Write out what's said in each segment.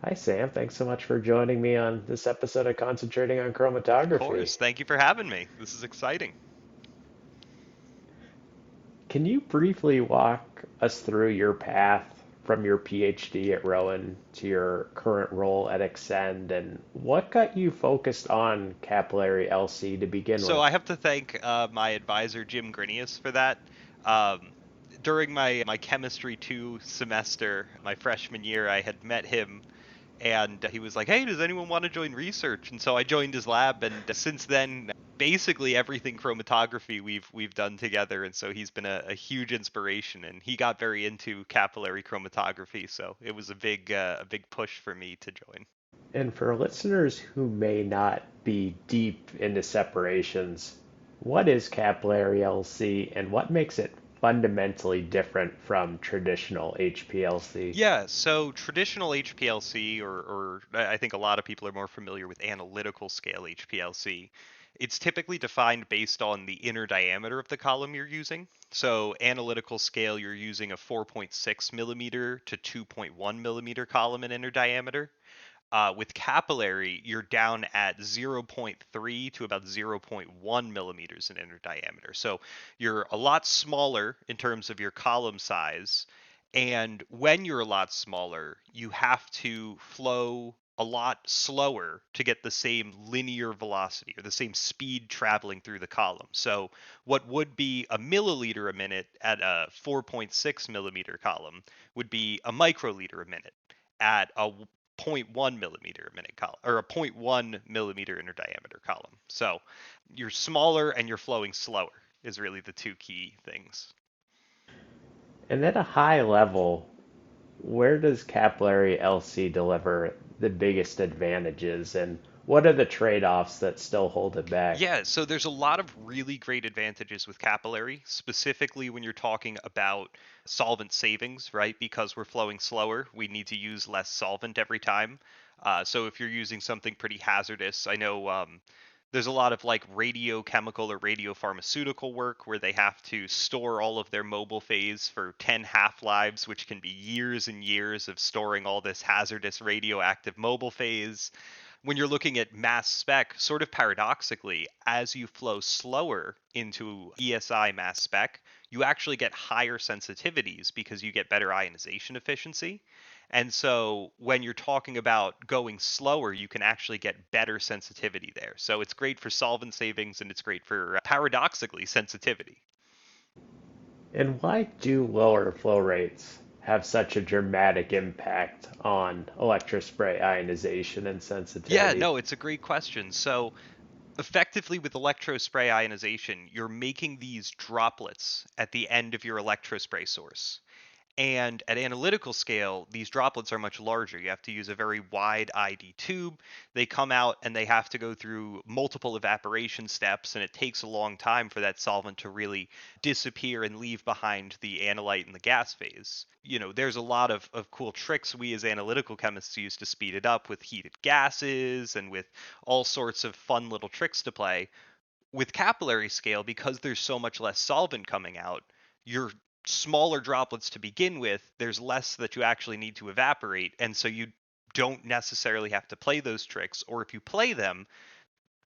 Hi, Sam. Thanks so much for joining me on this episode of Concentrating on Of Chromatography. course. Thank you for having me. This is exciting. Can you briefly walk us through your path from your PhD at Rowan to your current role at Axcend and what got you focused on capillary LC to begin So with? I have to thank my advisor, Jim Grinius, for that. Um, During my chemistry 2 semester, my freshman year, I had met him and he was like, "Hey, does anyone want to join research?" And so I joined his lab, and since then, basically everything chromatography we've done together. And so he's been a huge inspiration, and he got very into capillary chromatography, so it was a big push for me to join. And for listeners who may not be deep into separations, what is capillary LC and what makes it fundamentally different from traditional HPLC? Yeah, so traditional HPLC, or I think a lot of people are more familiar with analytical scale HPLC. It's typically defined based on the inner diameter of the column you're using. So, analytical scale, you're using a 4.6 millimeter to 2.1 millimeter column in inner diameter. With capillary, you're down at zero point 0.3 to about zero point 0.1 millimeters in inner diameter. So you're a lot smaller in terms of your column size. And when you're a lot smaller, you have to flow a lot slower to get the same linear velocity or the same speed traveling through the column. So what would be a milliliter a minute at a 4.6 millimeter column would be a microliter a minute at a zero point 0.1 millimeter minute column or a zero point 0.1 millimeter inner diameter column. So you're smaller and you're flowing slower is really the two key things. And at a high level, where does capillary LC deliver the biggest advantages, and what are the trade-offs that still hold it back? Yeah, so there's a lot of really great advantages with capillary, specifically when you're talking about solvent savings, right? Because we're flowing slower, we need to use less solvent every time. So if you're using something pretty hazardous, I know there's a lot of like radiochemical or radiopharmaceutical work where they have to store all of their mobile phase for 10 half-lives, which can be years and years of storing all this hazardous radioactive mobile phase. When you're looking at mass spec, sort of paradoxically, as you flow slower into ESI mass spec, you actually get higher sensitivities because you get better ionization efficiency. And so when you're talking about going slower, you can actually get better sensitivity there. So it's great for solvent savings and it's great for paradoxically sensitivity. And why do lower flow rates have such a dramatic impact on electrospray ionization and Yeah, sensitivity? no, it's a great question. So effectively with electrospray ionization, you're making these droplets at the end of your electrospray source. And at analytical scale, these droplets are much larger. You have to use a very wide ID tube. They come out and they have to go through multiple evaporation steps, and it takes a long time for that solvent to really disappear and leave behind the analyte and the gas phase. There's a lot of cool tricks we as analytical chemists use to speed it up with heated gases and with all sorts of fun little tricks to play with capillary scale, because there's so much less solvent coming out, you're smaller droplets to begin with, there's less that you actually need to evaporate. And so you don't necessarily have to play those tricks. Or if you play them,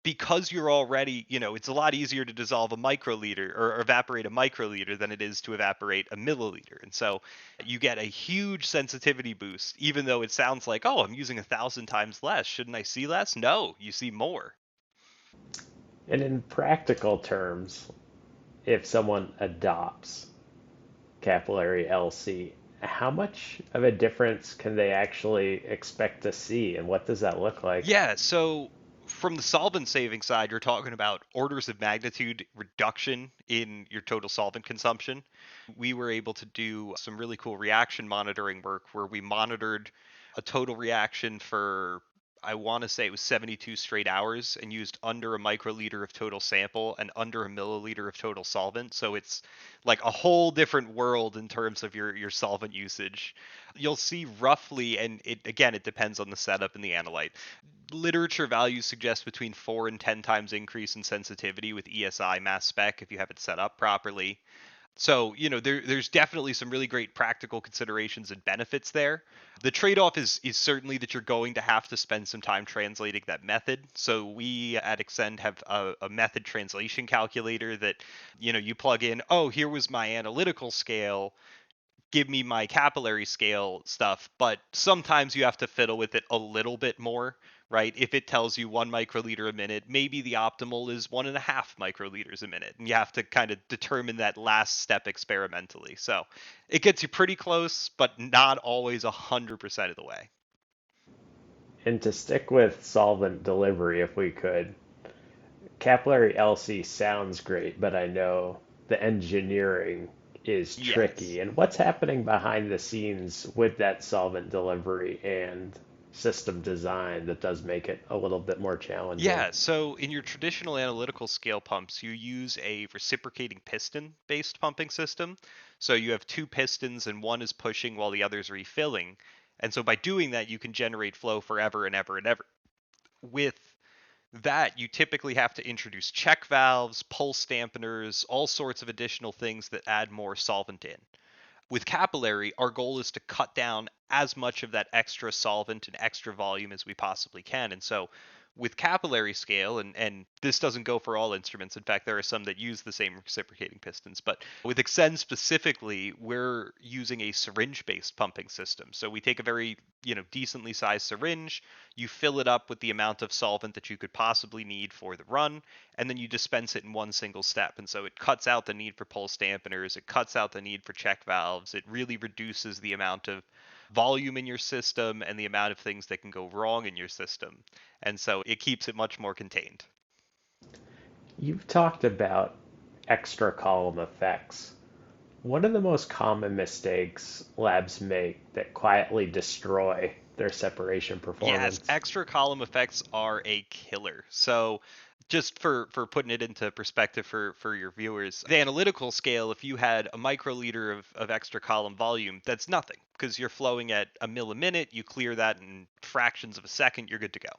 because you're already, it's a lot easier to dissolve a microliter or evaporate a microliter than it is to evaporate a milliliter. And so you get a huge sensitivity boost, even though it sounds like, oh, I'm using 1,000 times less. Shouldn't I see less? No, you see more. And in practical terms, if someone adopts capillary LC, how much of a difference can they actually expect to see, and what does that look like? Yeah, so from the solvent saving side, you're talking about orders of magnitude reduction in your total solvent consumption. We were able to do some really cool reaction monitoring work where we monitored a total reaction for, I want to say it was 72 straight hours, and used under a microliter of total sample and under a milliliter of total solvent. So it's like a whole different world in terms of your solvent usage. You'll see roughly, and it again, it depends on the setup and the analyte. Literature values suggest between 4 and 10 times increase in sensitivity with ESI mass spec if you have it set up properly. So, there's definitely some really great practical considerations and benefits there. The trade-off is certainly that you're going to have to spend some time translating that method. So we at Extend have a method translation calculator that, you plug in, oh, here was my analytical scale, give me my capillary scale stuff, but sometimes you have to fiddle with it a little bit more, right? If it tells you 1 microliter a minute, maybe the optimal is 1.5 microliters a minute, and you have to kind of determine that last step experimentally. So it gets you pretty close, but not always 100% of the way. And to stick with solvent delivery, if we could, capillary LC sounds great, but I know the engineering is Yes. tricky. And what's happening behind the scenes with that solvent delivery and system design that does make it a little bit more challenging? Yeah, so in your traditional analytical scale pumps, you use a reciprocating piston based pumping system. So you have two pistons and one is pushing while the other is refilling. And so by doing that, you can generate flow forever and ever and ever. With that, you typically have to introduce check valves, pulse dampeners, all sorts of additional things that add more solvent in. With capillary, our goal is to cut down as much of that extra solvent and extra volume as we possibly can. And so with capillary scale, and this doesn't go for all instruments. In fact, there are some that use the same reciprocating pistons. But with Extend specifically, we're using a syringe-based pumping system. So we take a very, decently sized syringe, you fill it up with the amount of solvent that you could possibly need for the run, and then you dispense it in one single step. And so it cuts out the need for pulse dampeners, it cuts out the need for check valves, it really reduces the amount of volume in your system and the amount of things that can go wrong in your system. And so it keeps it much more contained. You've talked about extra column effects. What are the most common mistakes labs make that quietly destroy their separation Yes, performance? extra column effects are a killer. So just for putting it into perspective for your viewers, the analytical scale, if you had a microliter of extra column volume, that's nothing because you're flowing at a mill a minute, you clear that in fractions of a second, you're good to go.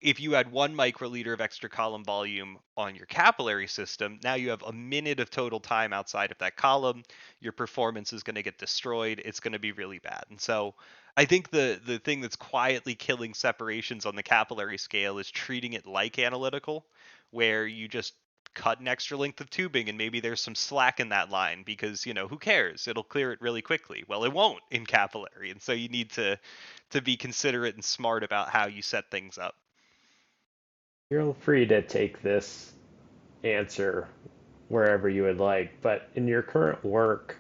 If you had 1 microliter of extra column volume on your capillary system, now you have a minute of total time outside of that column. Your performance is going to get destroyed. It's going to be really bad. And so I think the thing that's quietly killing separations on the capillary scale is treating it like analytical, where you just cut an extra length of tubing and maybe there's some slack in that line because who cares, it'll clear it really quickly. Well, it won't in capillary, and so you need to be considerate and smart about how you set things up. Feel free to take this answer wherever you would like, but in your current work,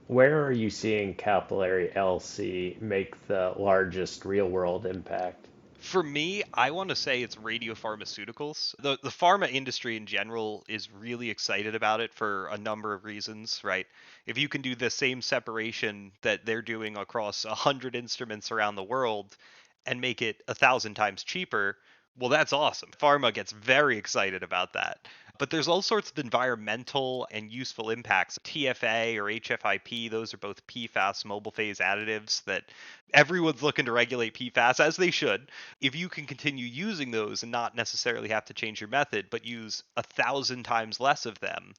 where are you seeing capillary LC make the largest real world impact? For me, I want to say it's radiopharmaceuticals. The pharma industry in general is really excited about it for a number of reasons, right? If you can do the same separation that they're doing across 100 instruments around the world and make it 1,000 times cheaper, well, that's awesome. Pharma gets very excited about that. But there's all sorts of environmental and useful impacts. TFA or HFIP, those are both PFAS mobile phase additives that everyone's looking to regulate PFAS, as they should. If you can continue using those and not necessarily have to change your method, but use 1,000 times less of them,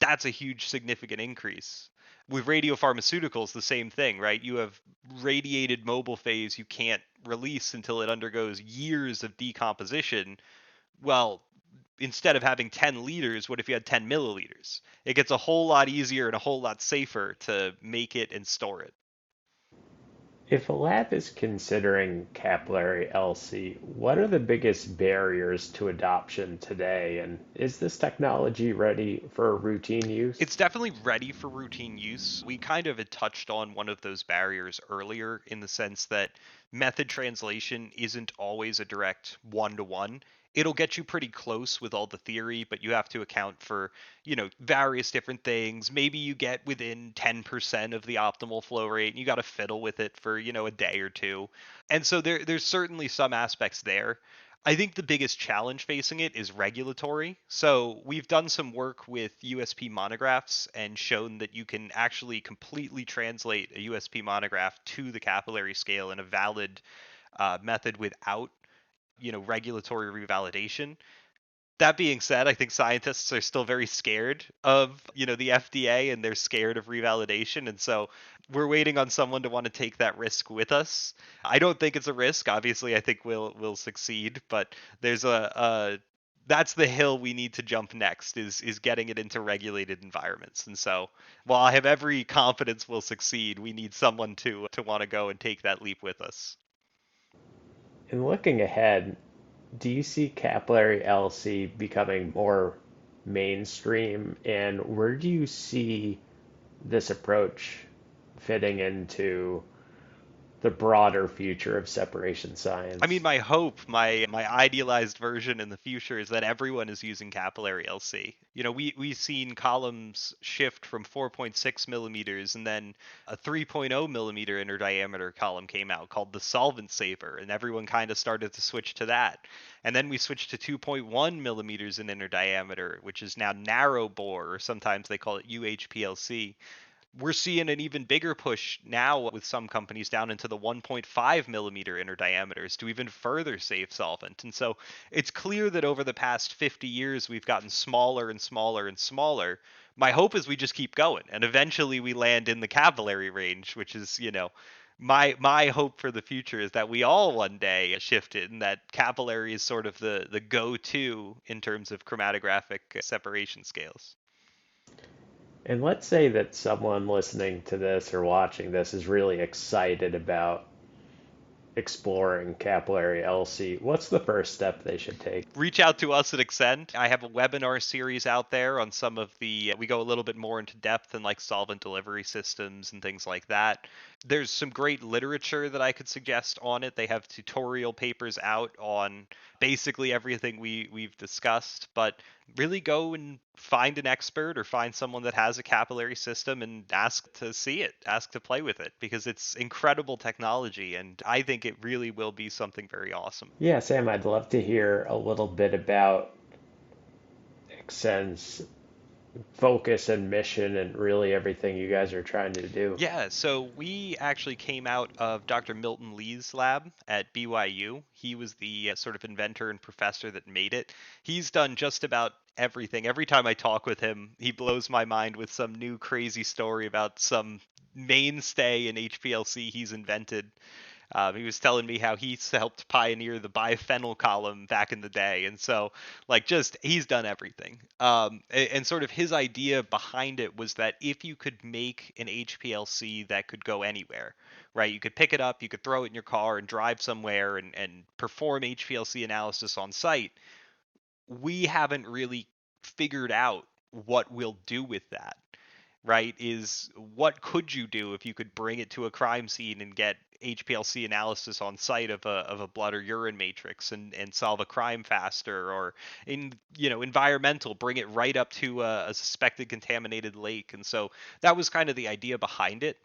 that's a huge significant increase. With radiopharmaceuticals, the same thing, right? You have radiated mobile phase you can't release until it undergoes years of decomposition. Well, instead of having 10 liters, what if you had 10 milliliters? It gets a whole lot easier and a whole lot safer to make it and store it. If a lab is considering capillary LC, what are the biggest barriers to adoption today? And is this technology ready for routine use? It's definitely ready for routine use. We kind of had touched on one of those barriers earlier in the sense that method translation isn't always a direct one to one. It'll get you pretty close with all the theory, but you have to account for, various different things. Maybe you get within 10% of the optimal flow rate and you got to fiddle with it for, a day or two. And so there's certainly some aspects there. I think the biggest challenge facing it is regulatory. So we've done some work with USP monographs and shown that you can actually completely translate a USP monograph to the capillary scale in a valid method without, regulatory revalidation. That being said, I think scientists are still very scared of, the FDA, and they're scared of revalidation. And so we're waiting on someone to want to take that risk with us. I don't think it's a risk. Obviously, I think we'll succeed, but there's a that's the hill we need to jump next, is getting it into regulated environments. And so while I have every confidence we'll succeed, we need someone to want to go and take that leap with us. And looking ahead, do you see capillary LC becoming more mainstream? And where do you see this approach fitting into the broader future of separation I mean, science? my hope, my idealized version in the future is that everyone is using capillary LC. We've seen columns shift from 4.6 millimeters, and then a 3.0 millimeter inner diameter column came out called the solvent saver, and everyone kind of started to switch to that. And then we switched to 2.1 millimeters in inner diameter, which is now narrow bore, or sometimes they call it UHPLC. We're seeing an even bigger push now with some companies down into the 1.5 millimeter inner diameters to even further save solvent. And so it's clear that over the past 50 years, we've gotten smaller and smaller and smaller. My hope is we just keep going and eventually we land in the capillary range, which is, my hope for the future is that we all one day shift it, and that capillary is sort of the go-to in terms of chromatographic separation scales. And let's say that someone listening to this or watching this is really excited about exploring capillary LC. What's the first step they should take? Reach out to us at Accent. I have a webinar series out there on some of we go a little bit more into depth in like solvent delivery systems and things like that. There's some great literature that I could suggest on it. They have tutorial papers out on basically everything we've discussed, but really go and find an expert or find someone that has a capillary system and ask to see it, ask to play with it, because it's incredible technology, and I think it really will be something very awesome. Yeah, Sam, I'd love to hear a little bit about Excen's focus and mission and really everything you guys are trying to do. Yeah, so we actually came out of Dr. Milton Lee's lab at BYU. He was the sort of inventor and professor that made it. He's done just about everything. Every time I talk with him, he blows my mind with some new crazy story about some mainstay in HPLC he's invented. He was telling me how he's helped pioneer the biphenyl column back in the day, and so like just he's done everything. And sort of his idea behind it was that if you could make an HPLC that could go anywhere, right? You could pick it up, you could throw it in your car and drive somewhere and perform HPLC analysis on site. We haven't really figured out what we'll do with that, right? Is what could you do if you could bring it to a crime scene and get HPLC analysis on site of a blood or urine matrix and solve a crime faster, or in environmental, bring it right up to a suspected contaminated lake. And so that was kind of the idea behind it.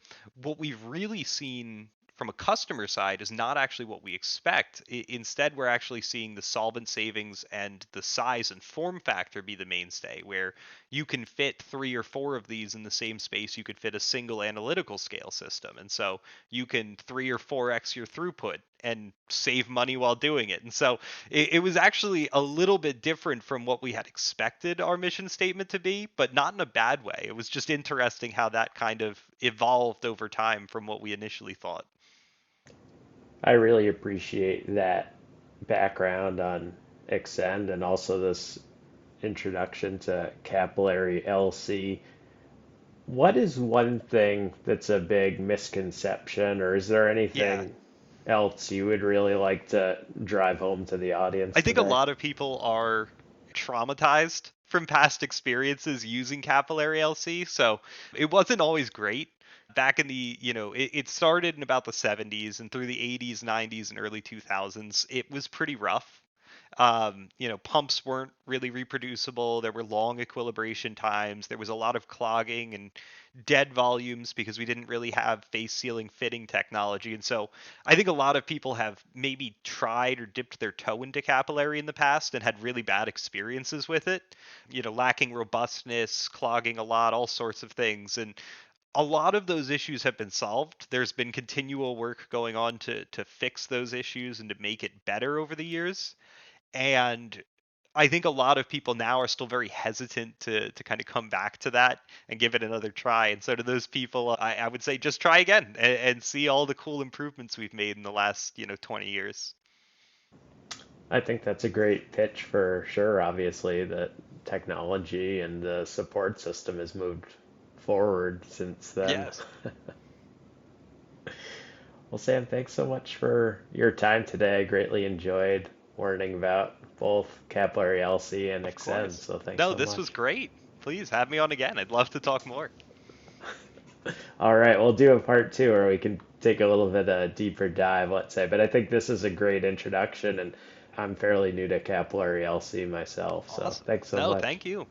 What we've really seen from a customer side is not actually what we expect. Instead, we're actually seeing the solvent savings and the size and form factor be the mainstay, where you can fit 3 or 4 of these in the same space you could fit a single analytical scale system. And so you can 3 or 4x your throughput and save money while doing it. And so it was actually a little bit different from what we had expected our mission statement to be, but not in a bad way. It was just interesting how that kind of evolved over time from what we initially thought. I really appreciate that background on Extend and also this introduction to capillary LC. What is one thing that's a big misconception, or is there Yeah. anything else you would really like to drive home to the I audience think a today? lot of people are traumatized from past experiences using capillary LC. So it wasn't always great. Back in it started in about the 70s, and through the 80s, 90s, and early 2000s, it was pretty rough. Pumps weren't really reproducible. There were long equilibration times. There was a lot of clogging and dead volumes because we didn't really have face sealing fitting technology. And so I think a lot of people have maybe tried or dipped their toe into capillary in the past and had really bad experiences with it, lacking robustness, clogging a lot, all sorts of things. And a lot of those issues have been solved. There's been continual work going on to fix those issues and to make it better over the years. And I think a lot of people now are still very hesitant to kind of come back to that and give it another try. And so to those people, I would say just try again and see all the cool improvements we've made in the last 20 years. I think that's a great pitch for sure. Obviously, that technology and the support system has moved forward since then. Yes. Well, Sam, thanks so much for your time today. I greatly enjoyed learning about both Capillary LC and Of Extend, course. so thanks No, so this much. was great. Please have me on again. I'd love to talk more. All right, we'll do a part two where we can take a little bit deeper dive, let's say. But I think this is a great introduction, and I'm fairly new to Capillary LC myself, so Awesome. thanks so No, much. thank you.